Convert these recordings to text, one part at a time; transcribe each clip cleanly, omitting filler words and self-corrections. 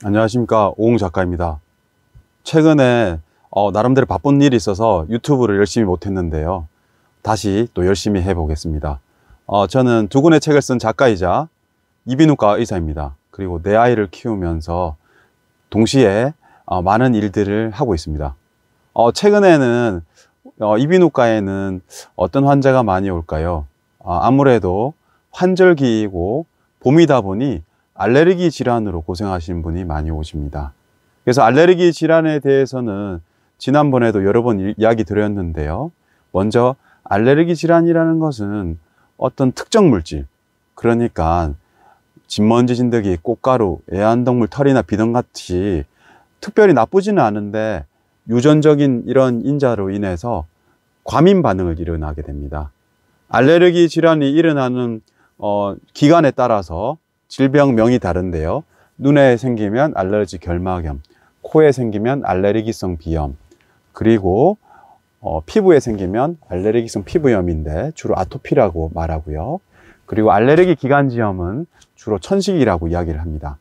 안녕하십니까, 오웅 작가입니다. 최근에 나름대로 바쁜 일이 있어서 유튜브를 열심히 못했는데요. 다시 또 열심히 해보겠습니다. 저는 두 권의 책을 쓴 작가이자 이비인후과 의사입니다. 그리고 내 아이를 키우면서 동시에 많은 일들을 하고 있습니다. 최근에는 이비인후과에는 어떤 환자가 많이 올까요? 아무래도 환절기이고 봄이다 보니 알레르기 질환으로 고생하시는 분이 많이 오십니다. 그래서 알레르기 질환에 대해서는 지난번에도 여러 번 이야기 드렸는데요. 먼저 알레르기 질환이라는 것은 어떤 특정 물질, 그러니까 진먼지, 진드기, 꽃가루, 애완동물 털이나 비듬 같이 특별히 나쁘지는 않은데 유전적인 이런 인자로 인해서 과민 반응을 일어나게 됩니다. 알레르기 질환이 일어나는 기간에 따라서 질병명이 다른데요. 눈에 생기면 알레르기 결막염, 코에 생기면 알레르기성 비염, 그리고 피부에 생기면 알레르기성 피부염인데 주로 아토피라고 말하고요. 그리고 알레르기 기관지염은 주로 천식이라고 이야기를 합니다.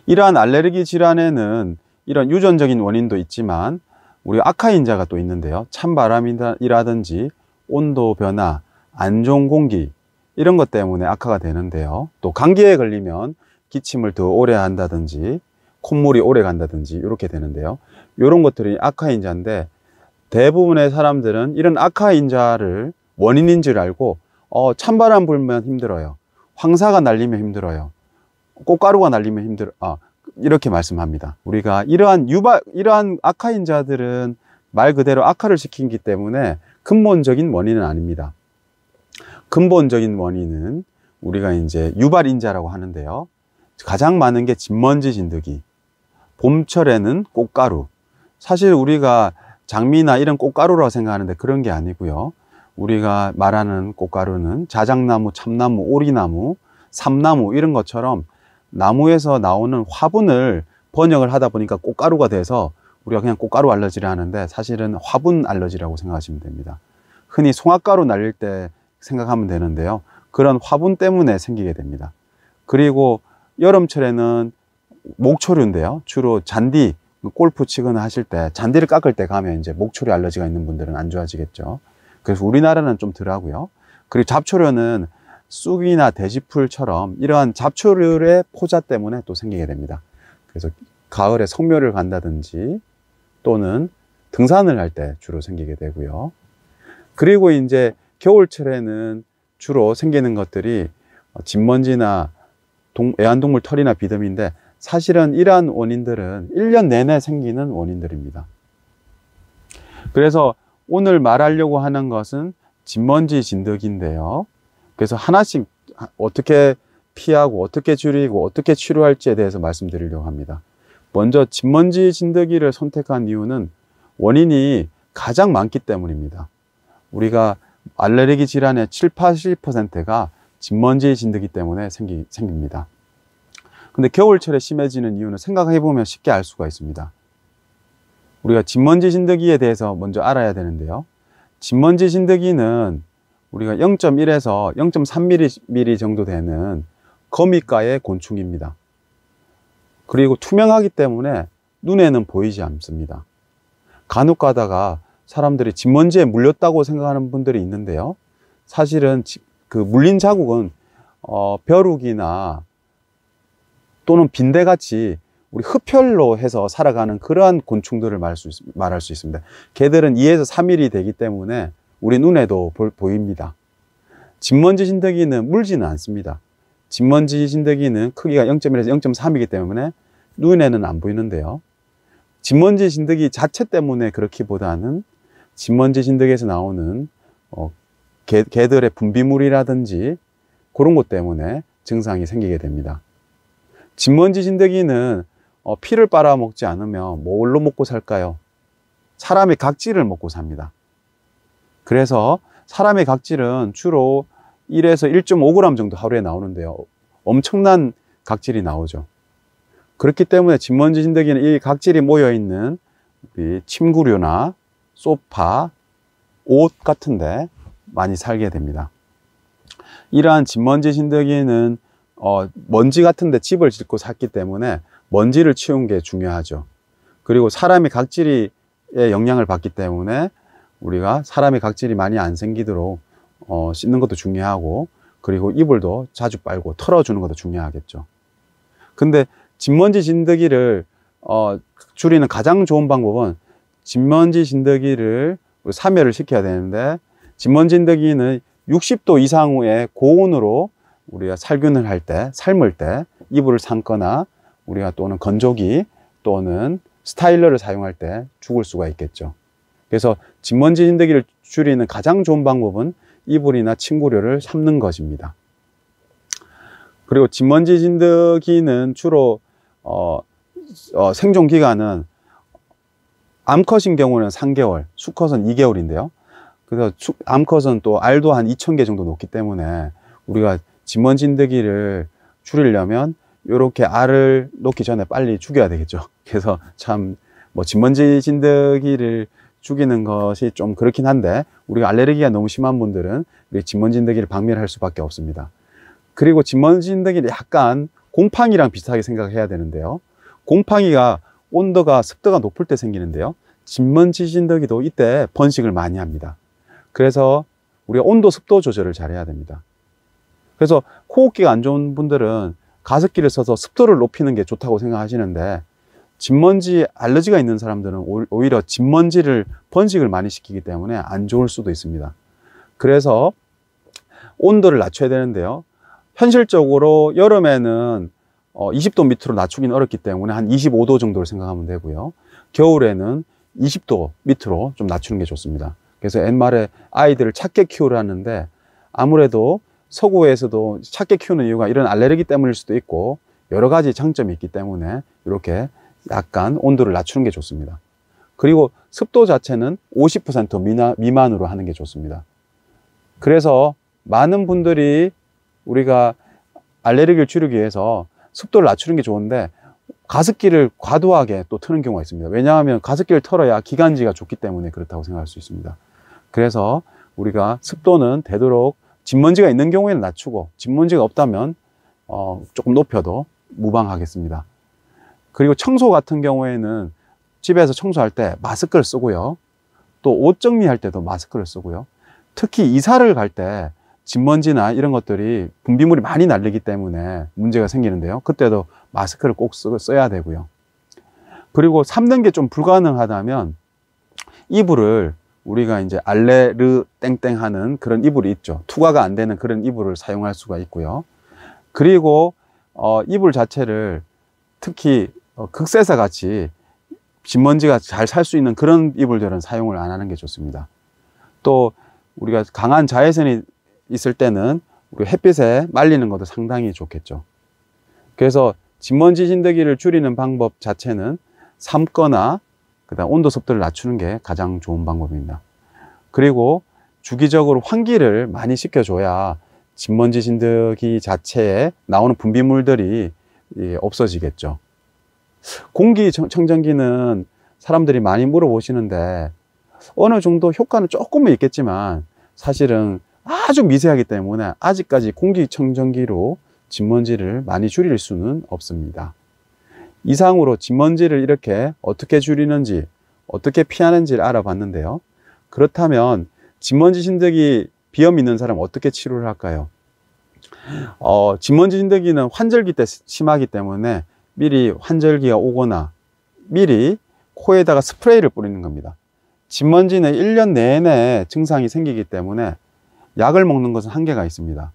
이러한 알레르기 질환에는 이런 유전적인 원인도 있지만 우리 악화인자가 또 있는데요. 찬바람이라든지 온도 변화, 안 좋은 공기, 이런 것 때문에 악화가 되는데요. 또 감기에 걸리면 기침을 더 오래 한다든지 콧물이 오래 간다든지 이렇게 되는데요. 이런 것들이 악화인자인데 대부분의 사람들은 이런 악화인자를 원인인 줄 알고 찬바람 불면 힘들어요, 황사가 날리면 힘들어요, 꽃가루가 날리면 이렇게 말씀합니다. 우리가 이러한 악화인자들은 말 그대로 악화를 시키기 때문에 근본적인 원인은 아닙니다. 근본적인 원인은 우리가 이제 유발인자라고 하는데요. 가장 많은 게 진먼지, 진드기, 봄철에는 꽃가루. 사실 우리가 장미나 이런 꽃가루라고 생각하는데 그런 게 아니고요. 우리가 말하는 꽃가루는 자작나무, 참나무, 오리나무, 삼나무 이런 것처럼 나무에서 나오는 화분을 번역을 하다 보니까 꽃가루가 돼서 우리가 그냥 꽃가루 알러지를 하는데 사실은 화분 알러지라고 생각하시면 됩니다. 흔히 송화가루 날릴 때 생각하면 되는데요. 그런 화분 때문에 생기게 됩니다. 그리고 여름철에는 목초류인데요. 주로 잔디, 골프 치거나 하실 때 잔디를 깎을 때 가면 이제 목초류 알러지가 있는 분들은 안 좋아지겠죠. 그래서 우리나라는 좀 덜하고요. 그리고 잡초류는 쑥이나 돼지풀처럼 이러한 잡초류의 포자 때문에 또 생기게 됩니다. 그래서 가을에 성묘를 간다든지 또는 등산을 할 때 주로 생기게 되고요. 그리고 이제 겨울철에는 주로 생기는 것들이 진먼지나 애완동물 털이나 비듬인데 사실은 이러한 원인들은 1년 내내 생기는 원인들입니다. 그래서 오늘 말하려고 하는 것은 진먼지, 진드기인데요. 그래서 하나씩 어떻게 피하고 어떻게 줄이고 어떻게 치료할지에 대해서 말씀드리려고 합니다. 먼저 진먼지, 진드기를 선택한 이유는 원인이 가장 많기 때문입니다. 우리가 알레르기 질환의 70~80%가 진먼지, 진드기 때문에 생깁니다. 근데 겨울철에 심해지는 이유는 생각해 보면 쉽게 알 수가 있습니다. 우리가 진먼지, 진드기에 대해서 먼저 알아야 되는데요. 진먼지, 진드기는 우리가 0.1에서 0.3mm 정도 되는 거미과의 곤충입니다. 그리고 투명하기 때문에 눈에는 보이지 않습니다. 간혹 가다가 사람들이 진먼지에 물렸다고 생각하는 분들이 있는데요. 사실은 그 물린 자국은 벼룩이나 또는 빈대같이 우리 흡혈로 해서 살아가는 그러한 곤충들을 말할 수 있습니다. 걔들은 2에서 3mm 되기 때문에 우리 눈에도 보입니다. 진먼지, 진드기는 물지는 않습니다. 진먼지, 진드기는 크기가 0.1에서 0.3이기 때문에 눈에는 안 보이는데요. 진먼지, 진드기 자체 때문에 그렇기보다는 진먼지, 진드기에서 나오는 개들의 분비물이라든지 그런 것 때문에 증상이 생기게 됩니다. 진먼지, 진드기는 피를 빨아먹지 않으면 뭘로 먹고 살까요? 사람의 각질을 먹고 삽니다. 그래서 사람의 각질은 주로 1에서 1.5g 정도 하루에 나오는데요. 엄청난 각질이 나오죠. 그렇기 때문에 진먼지, 진드기는 이 각질이 모여있는 침구류나 소파, 옷 같은데 많이 살게 됩니다. 이러한 진먼지, 진드기는 먼지 같은데 집을 짓고 샀기 때문에 먼지를 치우는 게 중요하죠. 그리고 사람의 각질에 영향을 받기 때문에 우리가 사람의 각질이 많이 안 생기도록 씻는 것도 중요하고, 그리고 이불도 자주 빨고 털어주는 것도 중요하겠죠. 근데 진먼지 진드기를 줄이는 가장 좋은 방법은 진먼지 진드기를 사멸을 시켜야 되는데, 진먼지 진드기는 60도 이상의 고온으로 우리가 살균을 할 때, 삶을 때 이불을 삶거나 우리가 또는 건조기 또는 스타일러를 사용할 때 죽을 수가 있겠죠. 그래서 진먼지 진드기를 줄이는 가장 좋은 방법은 이불이나 침구류를 삶는 것입니다. 그리고 진먼지 진드기는 주로 생존 기간은 암컷인 경우는 3개월, 수컷은 2개월인데요. 그래서 암컷은 또 알도 한 2,000개 정도 놓기 때문에 우리가 진먼지 진드기를 줄이려면 이렇게 알을 놓기 전에 빨리 죽여야 되겠죠. 그래서 참 진먼지 진드기를 죽이는 것이 좀 그렇긴 한데, 우리가 알레르기가 너무 심한 분들은 진먼지 진드기를 박멸할 수밖에 없습니다. 그리고 진먼지 진드기는 약간 곰팡이랑 비슷하게 생각해야 되는데요. 곰팡이가 온도가 습도가 높을 때 생기는데요, 진먼지 진드기도 이때 번식을 많이 합니다. 그래서 우리가 온도 습도 조절을 잘 해야 됩니다. 그래서 호흡기가 안 좋은 분들은 가습기를 써서 습도를 높이는 게 좋다고 생각하시는데, 진먼지 알러지가 있는 사람들은 오히려 진먼지를 번식을 많이 시키기 때문에 안 좋을 수도 있습니다. 그래서 온도를 낮춰야 되는데요, 현실적으로 여름에는 20도 밑으로 낮추긴 어렵기 때문에 한 25도 정도를 생각하면 되고요, 겨울에는 20도 밑으로 좀 낮추는 게 좋습니다. 그래서 옛말에 아이들을 작게 키우라는데, 아무래도 서구에서도 작게 키우는 이유가 이런 알레르기 때문일 수도 있고 여러 가지 장점이 있기 때문에 이렇게 약간 온도를 낮추는 게 좋습니다. 그리고 습도 자체는 50% 미만으로 하는 게 좋습니다. 그래서 많은 분들이 우리가 알레르기를 줄이기 위해서 습도를 낮추는 게 좋은데 가습기를 과도하게 또 트는 경우가 있습니다. 왜냐하면 가습기를 털어야 기관지가 좋기 때문에 그렇다고 생각할 수 있습니다. 그래서 우리가 습도는 되도록 진먼지가 있는 경우에는 낮추고, 진먼지가 없다면 조금 높여도 무방하겠습니다. 그리고 청소 같은 경우에는 집에서 청소할 때 마스크를 쓰고요, 또 옷 정리할 때도 마스크를 쓰고요, 특히 이사를 갈 때 진먼지나 이런 것들이 분비물이 많이 날리기 때문에 문제가 생기는데요, 그때도 마스크를 꼭 써야 되고요. 그리고 삶는 게 좀 불가능하다면 이불을 우리가 이제 알레르 땡땡 하는 그런 이불이 있죠. 투과가 안 되는 그런 이불을 사용할 수가 있고요. 그리고 이불 자체를 특히 극세사 같이 진먼지가 잘 살 수 있는 그런 이불들은 사용을 안 하는 게 좋습니다. 또 우리가 강한 자외선이 있을 때는 우리 햇빛에 말리는 것도 상당히 좋겠죠. 그래서 진먼지 진드기를 줄이는 방법 자체는 삶거나 그다음 온도 습도를 낮추는 게 가장 좋은 방법입니다. 그리고 주기적으로 환기를 많이 시켜줘야 진먼지 진드기 자체에 나오는 분비물들이 없어지겠죠. 공기청정기는 사람들이 많이 물어보시는데 어느 정도 효과는 조금은 있겠지만 사실은 아주 미세하기 때문에 아직까지 공기청정기로 진먼지를 많이 줄일 수는 없습니다. 이상으로 진먼지를 이렇게 어떻게 줄이는지, 어떻게 피하는지를 알아봤는데요. 그렇다면 진먼지 진드기 비염 있는 사람 어떻게 치료를 할까요? 진먼지 진드기는 환절기 때 심하기 때문에 미리 환절기가 오거나 미리 코에다가 스프레이를 뿌리는 겁니다. 진먼지는 1년 내내 증상이 생기기 때문에 약을 먹는 것은 한계가 있습니다.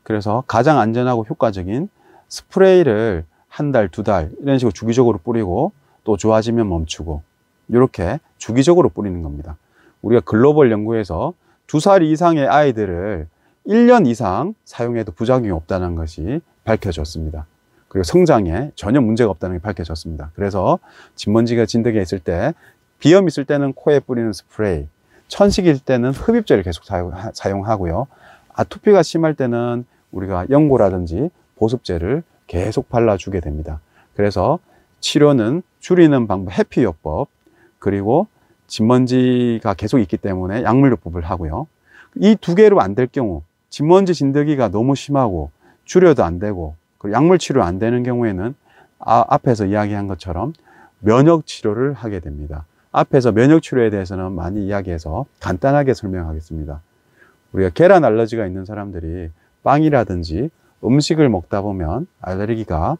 그래서 가장 안전하고 효과적인 스프레이를 한 달, 2달 이런 식으로 주기적으로 뿌리고 또 좋아지면 멈추고 이렇게 주기적으로 뿌리는 겁니다. 우리가 글로벌 연구에서 2살 이상의 아이들을 1년 이상 사용해도 부작용이 없다는 것이 밝혀졌습니다. 그리고 성장에 전혀 문제가 없다는 게 밝혀졌습니다. 그래서 진먼지가 진드기가 있을 때, 비염 있을 때는 코에 뿌리는 스프레이, 천식일 때는 흡입제를 계속 사용하고요. 아토피가 심할 때는 우리가 연고라든지 보습제를 계속 발라주게 됩니다. 그래서 치료는 줄이는 방법, 해피요법, 그리고 진먼지가 계속 있기 때문에 약물요법을 하고요. 이 두 개로 안 될 경우, 진먼지 진드기가 너무 심하고 줄여도 안 되고 그리고 약물 치료 안 되는 경우에는 앞에서 이야기한 것처럼 면역 치료를 하게 됩니다. 앞에서 면역 치료에 대해서는 많이 이야기해서 간단하게 설명하겠습니다. 우리가 계란 알러지가 있는 사람들이 빵이라든지 음식을 먹다 보면 알레르기가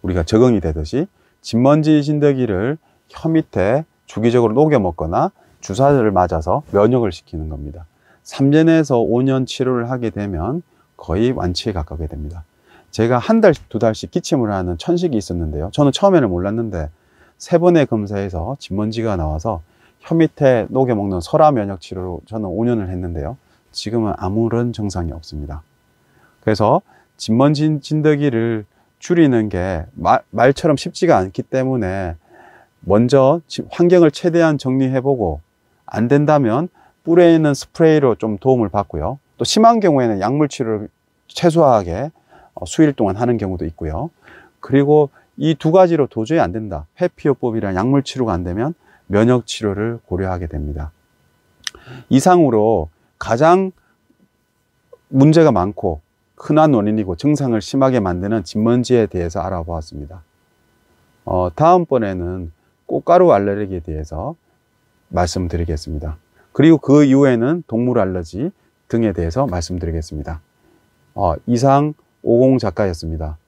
우리가 적응이 되듯이 진먼지 진드기를 혀 밑에 주기적으로 녹여 먹거나 주사를 맞아서 면역을 시키는 겁니다. 3년에서 5년 치료를 하게 되면 거의 완치에 가깝게 됩니다. 제가 한 달씩, 두 달씩 기침을 하는 천식이 있었는데요. 저는 처음에는 몰랐는데 3번의 검사에서 진먼지가 나와서 혀 밑에 녹여 먹는 설화 면역 치료로 저는 5년을 했는데요. 지금은 아무런 증상이 없습니다. 그래서 진먼지 진드기를 줄이는 게 말처럼 쉽지가 않기 때문에 먼저 환경을 최대한 정리해보고 안 된다면 뿔에 있는 스프레이로 좀 도움을 받고요. 또 심한 경우에는 약물 치료를 최소하게 수일 동안 하는 경우도 있고요. 그리고 이 두 가지로 도저히 안 된다. 회피요법이랑 약물 치료가 안 되면 면역 치료를 고려하게 됩니다. 이상으로 가장 문제가 많고 흔한 원인이고 증상을 심하게 만드는 진먼지에 대해서 알아보았습니다. 다음번에는 꽃가루 알레르기에 대해서 말씀드리겠습니다. 그리고 그 이후에는 동물 알러지 등에 대해서 말씀드리겠습니다. 이상 오공 작가였습니다.